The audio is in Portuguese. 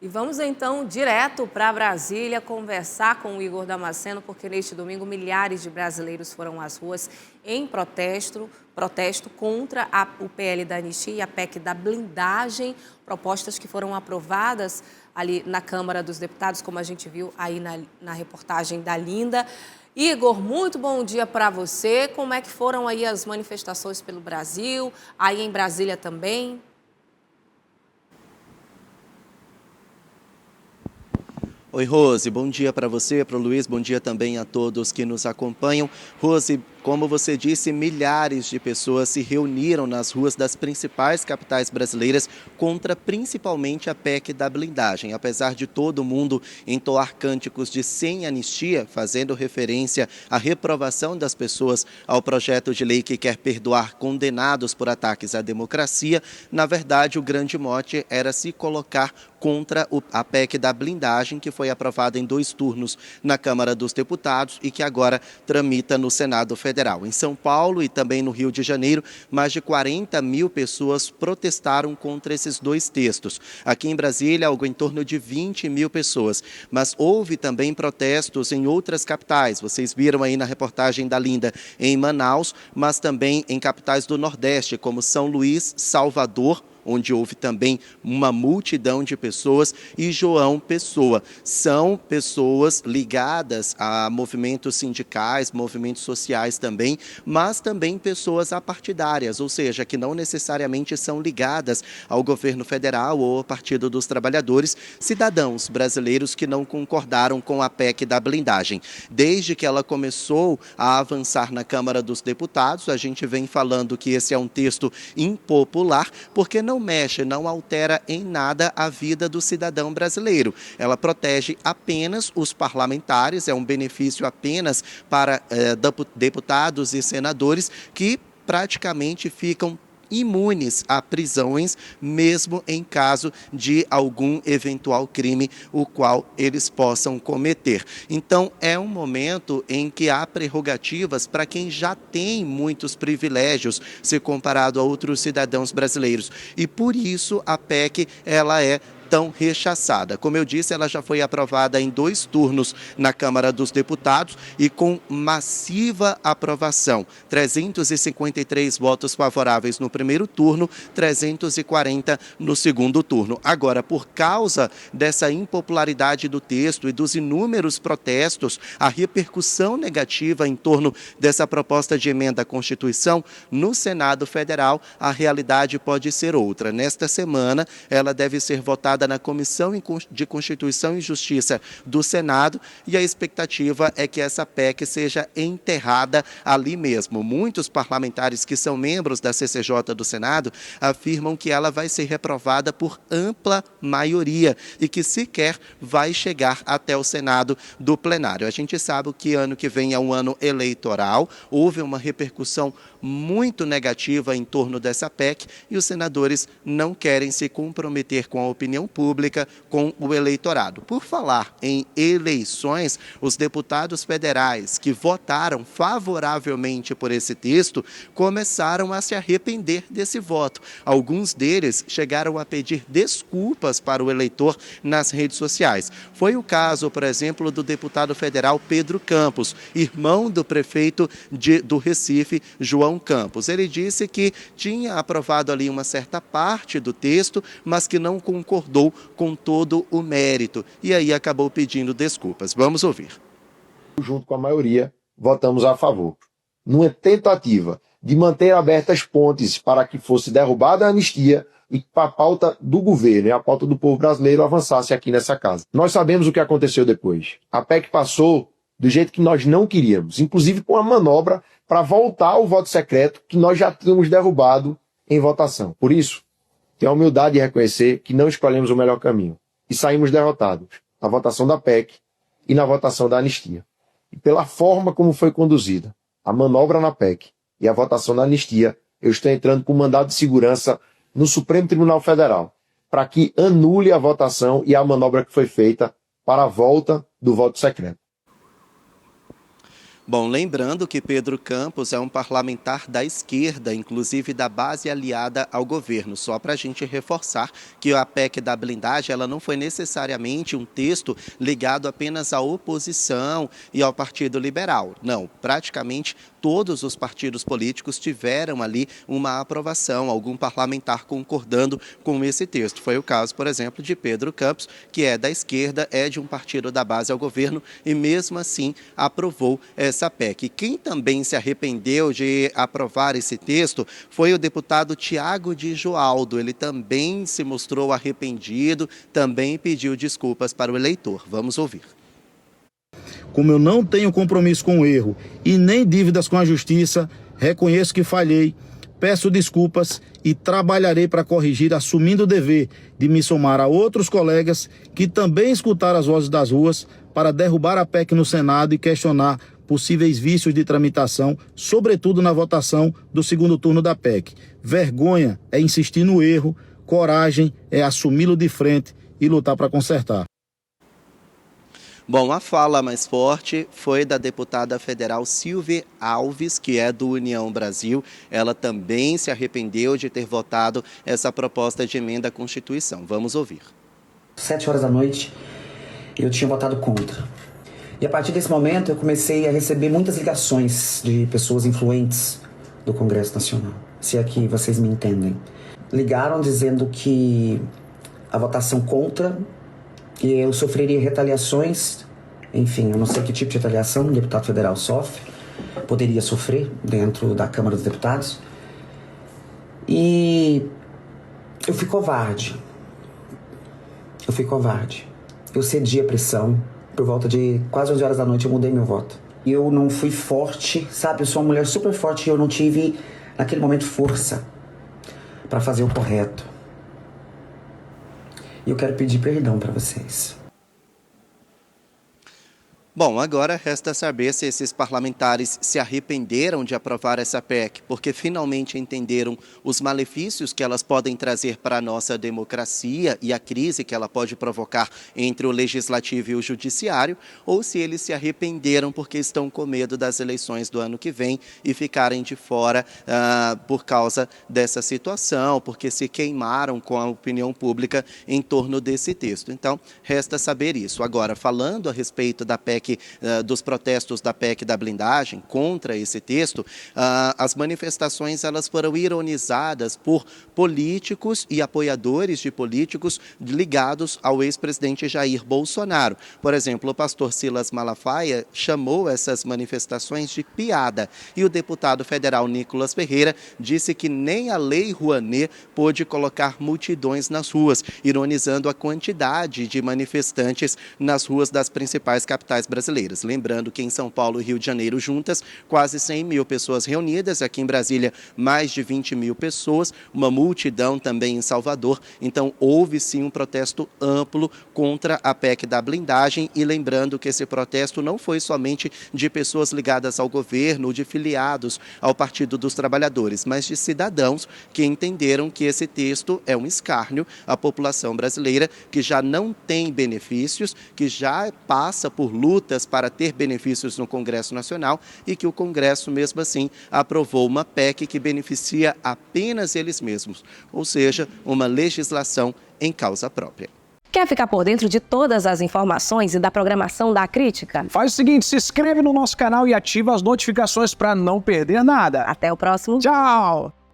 E vamos então direto para Brasília conversar com o Igor Damasceno, porque neste domingo milhares de brasileiros foram às ruas em protesto contra o PL da anistia e a PEC da blindagem, propostas que foram aprovadas ali na Câmara dos Deputados, como a gente viu aí na reportagem da Linda. Igor, muito bom dia para você. Como é que foram aí as manifestações pelo Brasil, aí em Brasília também? Oi, Rose, bom dia para você, para o Luiz, bom dia também a todos que nos acompanham. Rose, como você disse, milhares de pessoas se reuniram nas ruas das principais capitais brasileiras contra principalmente a PEC da blindagem. Apesar de todo mundo entoar cânticos de sem anistia, fazendo referência à reprovação das pessoas ao projeto de lei que quer perdoar condenados por ataques à democracia, na verdade o grande mote era se colocar contra a PEC da blindagem, que foi aprovada em 2 turnos na Câmara dos Deputados e que agora tramita no Senado Federal. Em São Paulo e também no Rio de Janeiro, mais de 40 mil pessoas protestaram contra esses 2 textos. Aqui em Brasília, algo em torno de 20 mil pessoas. Mas houve também protestos em outras capitais. Vocês viram aí na reportagem da Linda em Manaus, mas também em capitais do Nordeste, como São Luís, Salvador, onde houve também uma multidão de pessoas, e João Pessoa. São pessoas ligadas a movimentos sindicais, movimentos sociais também, mas também pessoas apartidárias, ou seja, que não necessariamente são ligadas ao governo federal ou ao Partido dos Trabalhadores, cidadãos brasileiros que não concordaram com a PEC da blindagem. Desde que ela começou a avançar na Câmara dos Deputados, a gente vem falando que esse é um texto impopular, porque não mexe, não altera em nada a vida do cidadão brasileiro. Ela protege apenas os parlamentares, é um benefício apenas para deputados e senadores que praticamente ficam imunes a prisões, mesmo em caso de algum eventual crime o qual eles possam cometer. Então, é um momento em que há prerrogativas para quem já tem muitos privilégios se comparado a outros cidadãos brasileiros. E por isso a PEC ela é tão rechaçada. Como eu disse, ela já foi aprovada em 2 turnos na Câmara dos Deputados e com massiva aprovação. 353 votos favoráveis no primeiro turno, 340 no segundo turno. Agora, por causa dessa impopularidade do texto e dos inúmeros protestos, a repercussão negativa em torno dessa proposta de emenda à Constituição, no Senado Federal, a realidade pode ser outra. Nesta semana, ela deve ser votada na Comissão de Constituição e Justiça do Senado e a expectativa é que essa PEC seja enterrada ali mesmo. Muitos parlamentares que são membros da CCJ do Senado afirmam que ela vai ser reprovada por ampla maioria e que sequer vai chegar até o Senado do plenário. A gente sabe que ano que vem é um ano eleitoral, houve uma repercussão muito negativa em torno dessa PEC e os senadores não querem se comprometer com a opinião pública, com o eleitorado. Por falar em eleições, os deputados federais que votaram favoravelmente por esse texto começaram a se arrepender desse voto. Alguns deles chegaram a pedir desculpas para o eleitor nas redes sociais. Foi o caso, por exemplo, do deputado federal Pedro Campos, irmão do prefeito do Recife, João Campos. Ele disse que tinha aprovado ali uma certa parte do texto, mas que não concordou com todo o mérito. E aí acabou pedindo desculpas. Vamos ouvir. Junto com a maioria, votamos a favor. Numa tentativa de manter abertas pontes para que fosse derrubada a anistia e para a pauta do governo e a pauta do povo brasileiro avançasse aqui nessa casa. Nós sabemos o que aconteceu depois. A PEC passou do jeito que nós não queríamos, inclusive com a manobra para voltar ao voto secreto que nós já tínhamos derrubado em votação. Por isso, tenho a humildade de reconhecer que não escolhemos o melhor caminho e saímos derrotados na votação da PEC e na votação da anistia. E pela forma como foi conduzida a manobra na PEC e a votação da anistia, eu estou entrando com mandado de segurança no Supremo Tribunal Federal para que anule a votação e a manobra que foi feita para a volta do voto secreto. Bom, lembrando que Pedro Campos é um parlamentar da esquerda, inclusive da base aliada ao governo. Só para a gente reforçar que a PEC da blindagem ela não foi necessariamente um texto ligado apenas à oposição e ao Partido Liberal. Não, praticamente todos os partidos políticos tiveram ali uma aprovação, algum parlamentar concordando com esse texto. Foi o caso, por exemplo, de Pedro Campos, que é da esquerda, é de um partido da base ao governo e mesmo assim aprovou essa PEC. Quem também se arrependeu de aprovar esse texto foi o deputado Tiago de Joaldo. Ele também se mostrou arrependido, também pediu desculpas para o eleitor. Vamos ouvir. Como eu não tenho compromisso com o erro e nem dívidas com a justiça, reconheço que falhei, peço desculpas e trabalharei para corrigir, assumindo o dever de me somar a outros colegas que também escutaram as vozes das ruas para derrubar a PEC no Senado e questionar possíveis vícios de tramitação, sobretudo na votação do segundo turno da PEC. Vergonha é insistir no erro, coragem é assumi-lo de frente e lutar para consertar. Bom, a fala mais forte foi da deputada federal Silvia Alves, que é do União Brasil. Ela também se arrependeu de ter votado essa proposta de emenda à Constituição. Vamos ouvir. 7 horas da noite, eu tinha votado contra. E a partir desse momento eu comecei a receber muitas ligações de pessoas influentes do Congresso Nacional, se é que vocês me entendem. Ligaram dizendo que a votação contra, que eu sofreria retaliações, enfim, eu não sei que tipo de retaliação um deputado federal sofre, poderia sofrer dentro da Câmara dos Deputados. E eu fui covarde. Eu cedi à pressão. Por volta de quase 11 horas da noite eu mudei meu voto. Eu não fui forte, sabe? Eu sou uma mulher super forte e eu não tive, naquele momento, força para fazer o correto. E eu quero pedir perdão para vocês. Bom, agora resta saber se esses parlamentares se arrependeram de aprovar essa PEC, porque finalmente entenderam os malefícios que elas podem trazer para a nossa democracia e a crise que ela pode provocar entre o legislativo e o judiciário, ou se eles se arrependeram porque estão com medo das eleições do ano que vem e ficarem de fora por causa dessa situação, porque se queimaram com a opinião pública em torno desse texto. Então, resta saber isso. Agora, falando a respeito da PEC, dos protestos da PEC da blindagem contra esse texto, as manifestações elas foram ironizadas por políticos e apoiadores de políticos ligados ao ex-presidente Jair Bolsonaro. Por exemplo, o pastor Silas Malafaia chamou essas manifestações de piada e o deputado federal Nicolas Ferreira disse que nem a Lei Rouanet pôde colocar multidões nas ruas, ironizando a quantidade de manifestantes nas ruas das principais capitais brasileiras. Lembrando que em São Paulo e Rio de Janeiro juntas, quase 100 mil pessoas reunidas, aqui em Brasília mais de 20 mil pessoas, uma multidão também em Salvador. Então houve sim um protesto amplo contra a PEC da blindagem e lembrando que esse protesto não foi somente de pessoas ligadas ao governo ou de filiados ao Partido dos Trabalhadores, mas de cidadãos que entenderam que esse texto é um escárnio à população brasileira que já não tem benefícios, que já passa por lutas para ter benefícios no Congresso Nacional e que o Congresso, mesmo assim, aprovou uma PEC que beneficia apenas eles mesmos, ou seja, uma legislação em causa própria. Quer ficar por dentro de todas as informações e da programação da Crítica? Faz o seguinte, se inscreve no nosso canal e ativa as notificações para não perder nada. Até o próximo. Tchau!